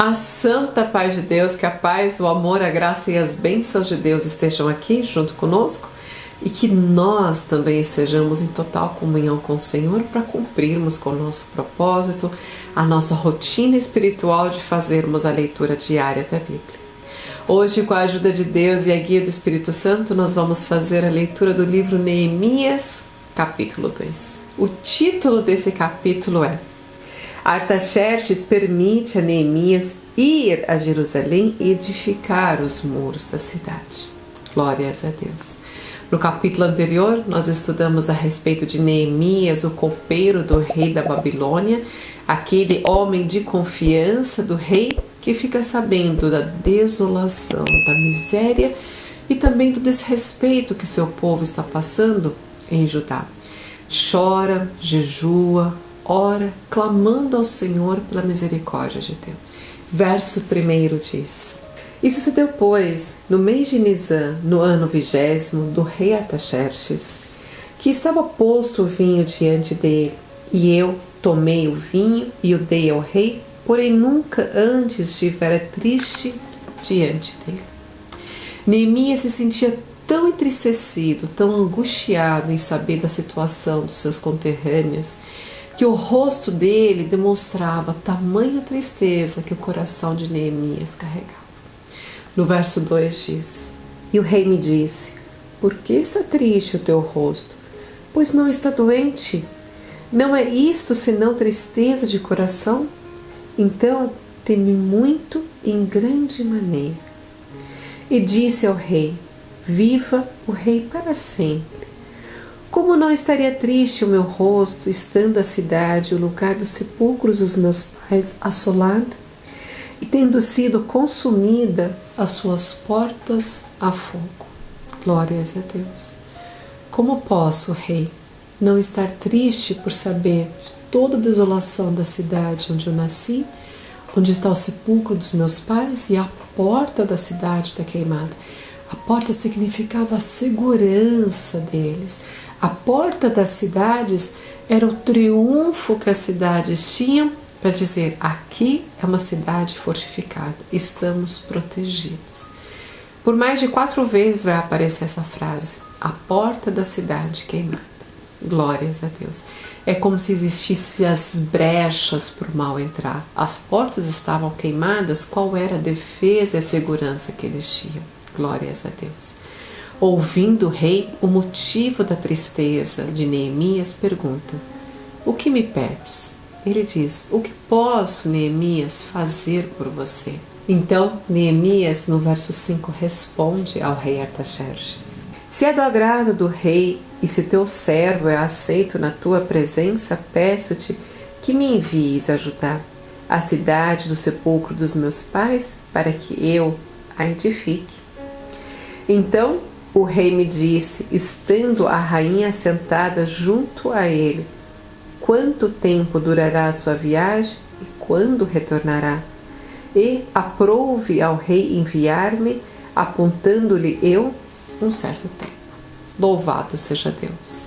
A santa paz de Deus, que a paz, o amor, a graça e as bênçãos de Deus estejam aqui junto conosco e que nós também estejamos em total comunhão com o Senhor para cumprirmos com o nosso propósito, a nossa rotina espiritual de fazermos a leitura diária da Bíblia. Hoje, com a ajuda de Deus e a guia do Espírito Santo, nós vamos fazer a leitura do livro Neemias, capítulo 2. O título desse capítulo é Artaxerxes permite a Neemias ir a Jerusalém e edificar os muros da cidade. Glórias a Deus. No capítulo anterior, nós estudamos a respeito de Neemias, o copeiro do rei da Babilônia, aquele homem de confiança do rei que fica sabendo da desolação, da miséria e também do desrespeito que seu povo está passando em Judá. Chora, jejua, ora, clamando ao Senhor pela misericórdia de Deus. Verso 1 diz: E sucedeu, pois, no mês de Nisan, no ano 20º do rei Artaxerxes, que estava posto o vinho diante dele, e eu tomei o vinho e o dei ao rei, porém nunca antes estivera triste diante dele. Neemias se sentia tão entristecido, tão angustiado em saber da situação dos seus conterrâneos, que o rosto dele demonstrava tamanha tristeza que o coração de Neemias carregava. No verso 2 diz: E o rei me disse: Por que está triste o teu rosto? Pois não está doente? Não é isto senão tristeza de coração? Então teme muito em grande maneira. E disse ao rei: Viva o rei para sempre. Como não estaria triste o meu rosto, estando a cidade, o lugar dos sepulcros dos meus pais, assolada, e tendo sido consumida as suas portas a fogo? Glórias a Deus. Como posso, rei, não estar triste por saber de toda a desolação da cidade onde eu nasci, onde está o sepulcro dos meus pais e a porta da cidade está queimada? A porta significava a segurança deles. A porta das cidades era o triunfo que as cidades tinham para dizer: aqui é uma cidade fortificada, estamos protegidos. Por mais de 4 vezes vai aparecer essa frase: a porta da cidade queimada. Glórias a Deus. É como se existissem as brechas para o mal entrar. As portas estavam queimadas, qual era a defesa e a segurança que eles tinham? Glórias a Deus. Ouvindo o rei o motivo da tristeza de Neemias, pergunta: O que me pedes? Ele diz: O que posso, Neemias, fazer por você? Então, Neemias, no verso 5, responde ao rei Artaxerxes: Se é do agrado do rei e se teu servo é aceito na tua presença, peço-te que me envies ajudar a cidade do sepulcro dos meus pais, para que eu a edifique. Então o rei me disse, estando a rainha sentada junto a ele: Quanto tempo durará a sua viagem e quando retornará? E aprouve ao rei enviar-me, apontando-lhe eu um certo tempo. Louvado seja Deus!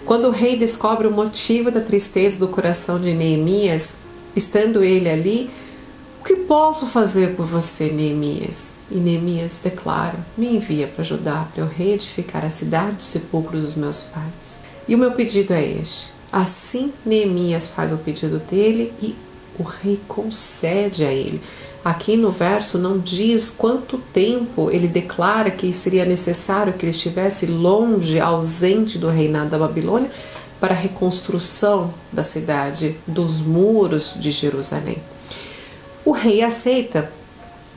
Quando o rei descobre o motivo da tristeza do coração de Neemias, estando ele ali: O que posso fazer por você, Neemias? E Neemias declara: Me envia para ajudar, para eu reedificar a cidade do sepulcro dos meus pais. E o meu pedido é este. Assim Neemias faz o pedido dele e o rei concede a ele. Aqui no verso não diz quanto tempo ele declara que seria necessário que ele estivesse longe, ausente do reinado da Babilônia, para a reconstrução da cidade, dos muros de Jerusalém. O rei aceita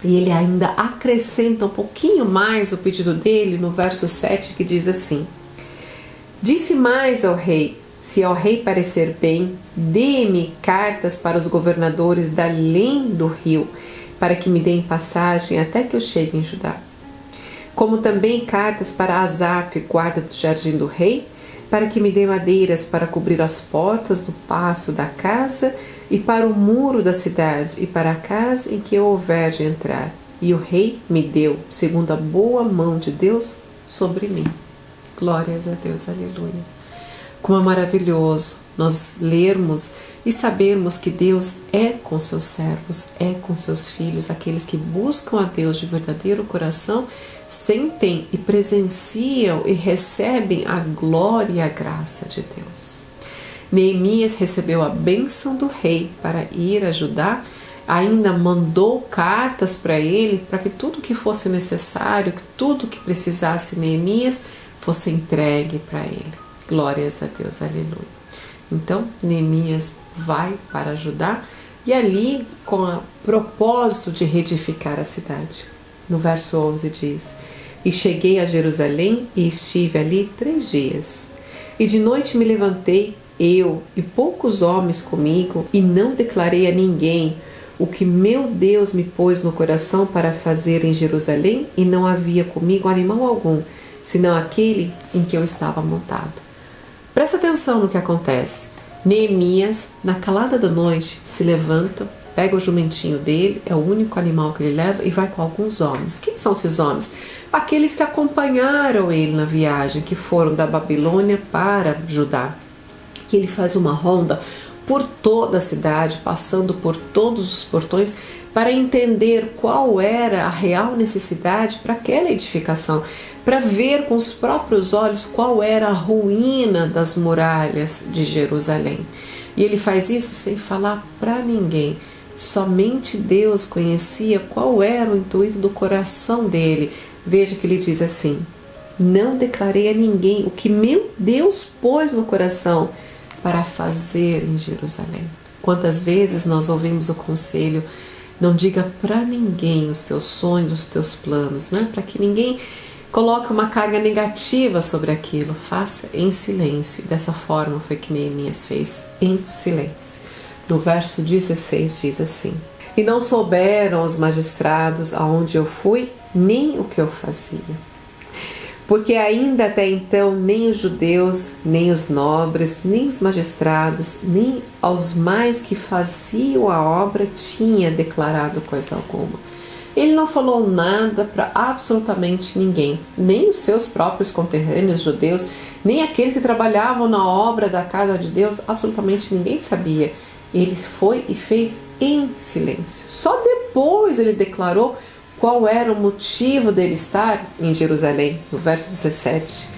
e ele ainda acrescenta um pouquinho mais o pedido dele no verso 7, que diz assim: Disse mais ao rei: Se ao rei parecer bem, dê-me cartas para os governadores da além do rio, para que me deem passagem até que eu chegue em Judá. Como também cartas para Asaf, guarda do jardim do rei, para que me dê madeiras para cobrir as portas do paço da casa e para o muro da cidade e para a casa em que eu houver de entrar. E o rei me deu, segundo a boa mão de Deus, sobre mim. Glórias a Deus, aleluia. Como é maravilhoso nós lermos e sabermos que Deus é com seus servos, é com seus filhos, aqueles que buscam a Deus de verdadeiro coração, sentem e presenciam e recebem a glória e a graça de Deus. Neemias recebeu a bênção do rei para ir ajudar, ainda mandou cartas para ele, para que tudo que fosse necessário, que tudo que precisasse Neemias, fosse entregue para ele. Glórias a Deus, aleluia. Então, Neemias vai para ajudar e ali com o propósito de reedificar a cidade. No verso 11 diz: E cheguei a Jerusalém e estive ali 3 dias. E de noite me levantei, eu e poucos homens comigo, e não declarei a ninguém o que meu Deus me pôs no coração para fazer em Jerusalém, e não havia comigo animal algum, senão aquele em que eu estava montado. Presta atenção no que acontece. Neemias, na calada da noite, se levanta, pega o jumentinho dele, é o único animal que ele leva, e vai com alguns homens. Quem são esses homens? Aqueles que acompanharam ele na viagem, que foram da Babilônia para Judá. Que ele faz uma ronda por toda a cidade, passando por todos os portões, para entender qual era a real necessidade para aquela edificação, para ver com os próprios olhos qual era a ruína das muralhas de Jerusalém. E ele faz isso sem falar para ninguém. Somente Deus conhecia qual era o intuito do coração dele. Veja que ele diz assim: não declarei a ninguém o que meu Deus pôs no coração para fazer em Jerusalém. Quantas vezes nós ouvimos o conselho: não diga para ninguém os teus sonhos, os teus planos, né? Para que ninguém coloque uma carga negativa sobre aquilo. Faça em silêncio. Dessa forma foi que Neemias fez, em silêncio. No verso 16 diz assim: E não souberam os magistrados aonde eu fui, nem o que eu fazia. Porque ainda até então nem os judeus, nem os nobres, nem os magistrados, nem aos mais que faziam a obra tinha declarado coisa alguma. Ele não falou nada para absolutamente ninguém, nem os seus próprios conterrâneos judeus, nem aqueles que trabalhavam na obra da casa de Deus, absolutamente ninguém sabia. Ele foi e fez em silêncio. Só depois ele declarou qual era o motivo dele estar em Jerusalém, no verso 17.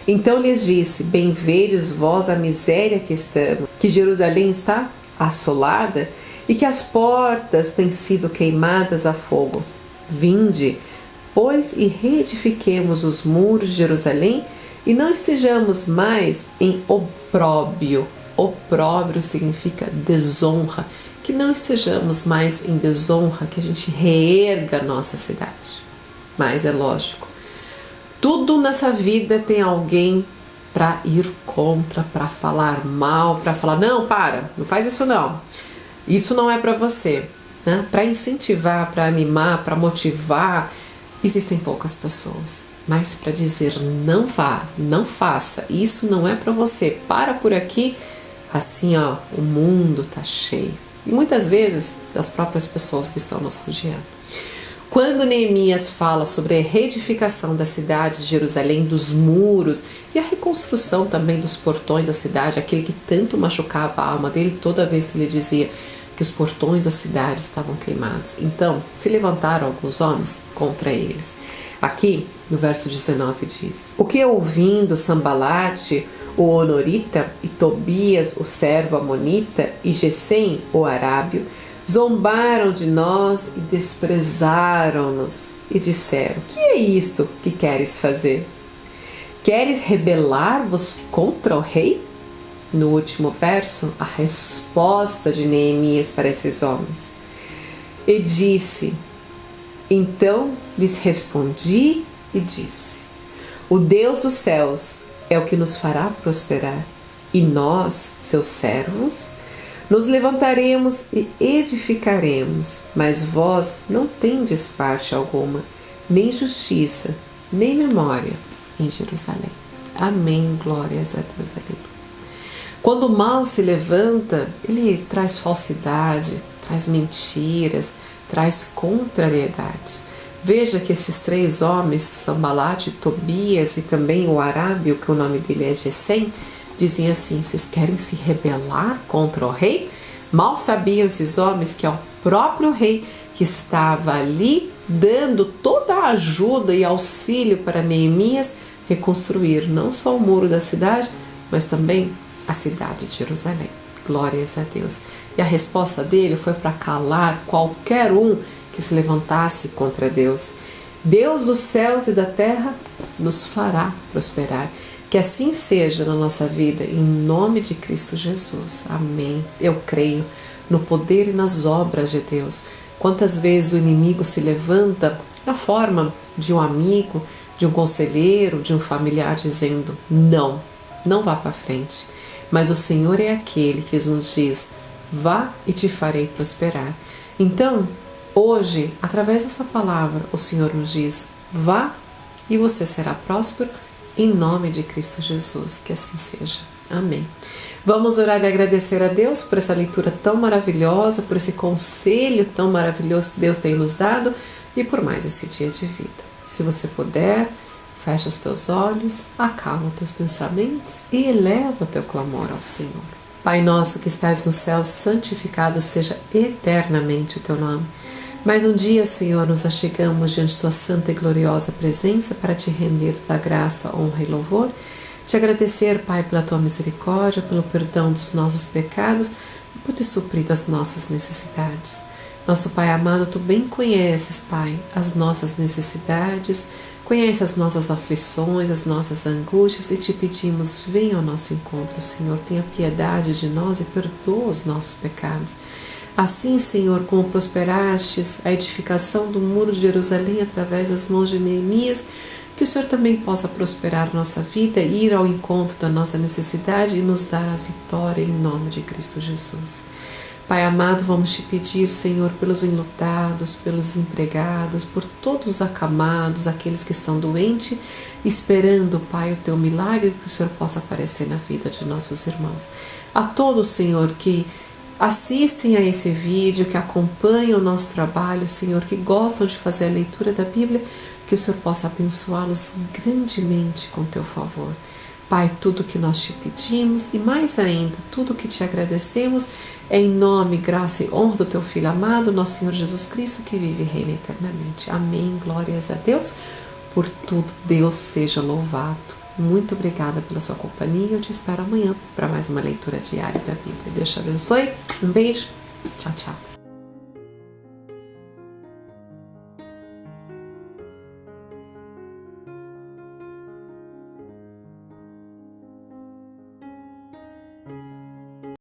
Então lhes disse: Bem vedes vós a miséria que estamos, que Jerusalém está assolada e que as portas têm sido queimadas a fogo. Vinde, pois, e reedifiquemos os muros de Jerusalém e não estejamos mais em opróbrio. Opróbrio significa desonra. Que não estejamos mais em desonra, que a gente reerga a nossa cidade. Mas é lógico, tudo nessa vida tem alguém para ir contra, para falar mal, para falar: não faz isso não. Isso não é para você. Né? Para incentivar, para animar, para motivar, existem poucas pessoas. Mas para dizer: não vá, não faça, isso não é para você, para por aqui, assim ó, o mundo tá cheio. E muitas vezes das próprias pessoas que estão nos rodeando. Quando Neemias fala sobre a reedificação da cidade de Jerusalém, dos muros e a reconstrução também dos portões da cidade, aquele que tanto machucava a alma dele toda vez que ele dizia que os portões da cidade estavam queimados. Então, se levantaram alguns homens contra eles. Aqui, no verso 19 diz: O que ouvindo Sambalate, o Honorita, e Tobias, o servo Amonita, e Gesem, o Arábio, zombaram de nós e desprezaram-nos, e disseram: Que é isto que queres fazer? Queres rebelar-vos contra o rei? No último verso, a resposta de Neemias para esses homens. E disse: Então lhes respondi e disse: O Deus dos céus é o que nos fará prosperar, e nós, seus servos, nos levantaremos e edificaremos, mas vós não tendes parte alguma, nem justiça, nem memória em Jerusalém. Amém, glórias a Deus, aleluia. Quando o mal se levanta, ele traz falsidade, traz mentiras, traz contrariedades. Veja que esses 3 homens, Sambalate, Tobias e também o Arábio, que o nome dele é Gesem, diziam assim: vocês querem se rebelar contra o rei? Mal sabiam esses homens que é o próprio rei que estava ali dando toda a ajuda e auxílio para Neemias reconstruir não só o muro da cidade, mas também a cidade de Jerusalém. Glórias a Deus. E a resposta dele foi para calar qualquer um que se levantasse contra Deus. Deus dos céus e da terra nos fará prosperar. Que assim seja na nossa vida, em nome de Cristo Jesus. Amém. Eu creio no poder e nas obras de Deus. Quantas vezes o inimigo se levanta na forma de um amigo, de um conselheiro, de um familiar, dizendo: não, não vá para frente. Mas o Senhor é aquele que nos diz: vá e te farei prosperar. Então, hoje, através dessa palavra, o Senhor nos diz: vá e você será próspero, em nome de Cristo Jesus. Que assim seja. Amém. Vamos orar e agradecer a Deus por essa leitura tão maravilhosa, por esse conselho tão maravilhoso que Deus tem nos dado e por mais esse dia de vida. Se você puder, fecha os teus olhos, acalma os teus pensamentos e eleva o teu clamor ao Senhor. Pai nosso que estás no céu, santificado seja eternamente o teu nome. Mais um dia, Senhor, nos achegamos diante de tua santa e gloriosa presença para te render toda graça, honra e louvor. Te agradecer, Pai, pela tua misericórdia, pelo perdão dos nossos pecados e por ter suprido as nossas necessidades. Nosso Pai amado, tu bem conheces, Pai, as nossas necessidades, conhece as nossas aflições, as nossas angústias e te pedimos, venha ao nosso encontro, Senhor, tenha piedade de nós e perdoa os nossos pecados. Assim, Senhor, como prosperastes a edificação do muro de Jerusalém através das mãos de Neemias, que o Senhor também possa prosperar nossa vida, ir ao encontro da nossa necessidade e nos dar a vitória em nome de Cristo Jesus. Pai amado, vamos te pedir, Senhor, pelos enlutados, pelos desempregados, por todos os acamados, aqueles que estão doentes, esperando, Pai, o teu milagre, que o Senhor possa aparecer na vida de nossos irmãos. A todos, Senhor, que assistem a esse vídeo, que acompanham o nosso trabalho, Senhor, que gostam de fazer a leitura da Bíblia, que o Senhor possa abençoá-los grandemente com teu favor. Pai, tudo que nós te pedimos e mais ainda, tudo que te agradecemos é em nome, graça e honra do teu Filho amado, nosso Senhor Jesus Cristo, que vive e reina eternamente. Amém. Glórias a Deus. Por tudo, Deus seja louvado. Muito obrigada pela sua companhia. Eu te espero amanhã para mais uma leitura diária da Bíblia. Deus te abençoe. Um beijo. Tchau, tchau.